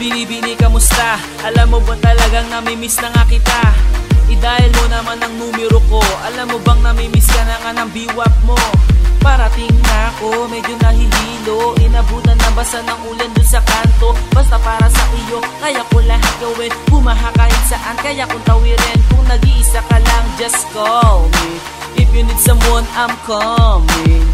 Binibini, kamusta? Alam mo ba talagang namimiss na nga kita? Dahil mo naman ang numero ko. Alam mo bang namimiss ka na nga ng biwak mo? Parating na ako, medyo nahihilo. Inabutan na basa ng ulan dun sa kanto. Basta para sa iyo, kaya ko lahat gawin. Bumaha kahit saan, kaya kong tawirin. Kung nag-iisa ka lang, just call me. If you need someone, I'm coming.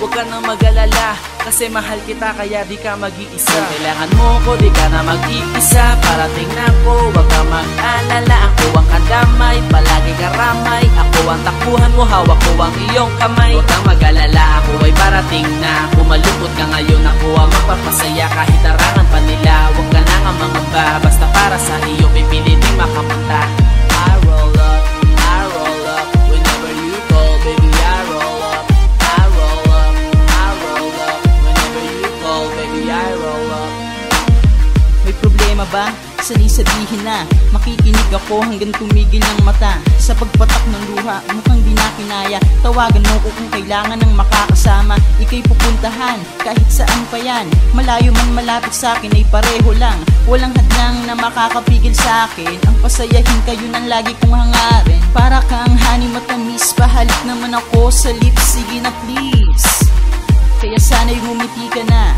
Huwag ka nang mag-alala, kasi mahal kita kaya di ka mag-iisa. Kung kailangan mo ko, di ka na mag-iisa. Parating na ako, huwag ka mag-alala. Ako ang kadamay, palagi karamay. Ako ang takbuhan mo, hawak ko ang iyong kamay. Huwag kang mag-alala, ako ay parating na. Kumalungkot ka ngayon, ako ang magpapasaya. Kahit tarangan pa nila, huwag ka na nga mangamba. Basta para sa iyo, pipiliting makapunta. I roll up, I roll up. Whenever you call, baby, I roll up. I roll up, I roll up. Whenever you call, baby, I roll up. May problema ba? Sanay sabihin na makikinig ako hanggang tumigil ng mata. Sa pagpatak ng luha, mukhang di na kinaya. Tawagan mo ko kung kailangan ng makakasama. Ika'y pupuntahan, kahit saan pa yan. Malayo man malapit sa akin ay pareho lang. Walang hadlang na makakapigil sa akin. Ang pasayahin kayo nang lagi kong hangarin. Para kang honey matamis, pahalik naman ako sa lips. Sige na please, kaya sana'y ngumiti ka na.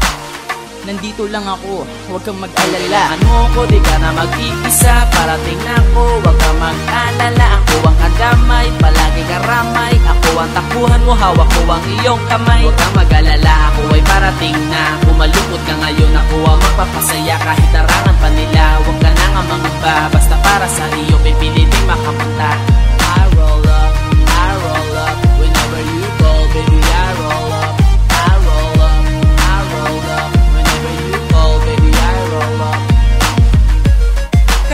Nandito lang ako, huwag kang mag-alala. Kailangan mo ko, di ka na mag-iisa. Parating na ako, huwag kang mag-alala. Ako ang kadamay, palagi karamay. Ako ang takbuhan mo, hawak ko ang iyong kamay. Huwag kang mag-alala, ako ay parating na. Kumalungkot ka ngayon, ako ang magpapasaya. Kahit tarangan pa nila, huwag ka na nga mangamba. Basta para sa iyo, pipiliting makapunta. I roll up, I roll up. Whenever you call, baby, I roll up. I roll up, I roll up.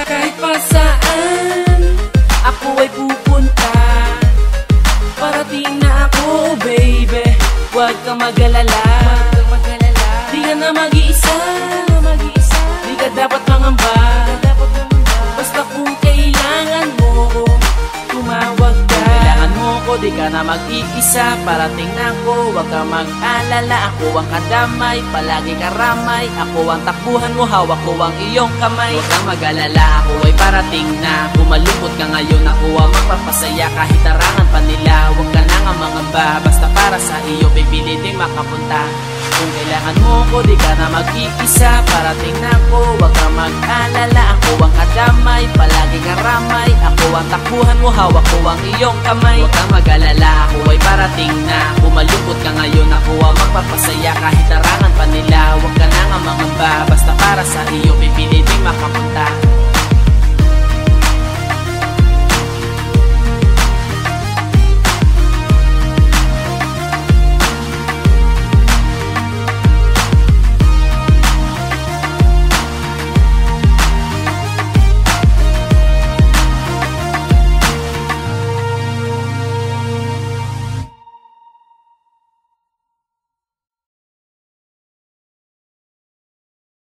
Kahit pa saan ako ay pupunta, parating na ako, baby. Huwag kang mag-alala, di ka na mag-iisa. Di ka dapat mangamba. Basta kung kailangan mo, tumawag ka. Kailangan mo ko, di ka na mag-iisa. Parating na ako, huwag kang mag-alala. Ako ang kadamay, palagi karamay. Ako ang takbuhan mo, hawak ko ang iyong kamay. Huwag kang mag-alala, ako ay parating na. Kumalungkot ka ngayon, ako ang magpapasaya. Kahit tarangan pa nila, huwag ka na nga mangamba. Basta para sa iyo, pipiliting makapunta. Kung kailangan mo ko, di ka na mag-iisa. Parating na ako, huwag kang mag-alala. Ako ang kadamay, palagi karamay. Ako ang takbuhan mo, hawak ko ang iyong kamay. Huwag kang mag-alala, ako ay parating na. Kumalungkot ka ngayon, ako ang magpapasaya. Kahit tarangan pa nila, huwag ka na nga mangamba. Basta para sa iyo, pipiliting makapunta.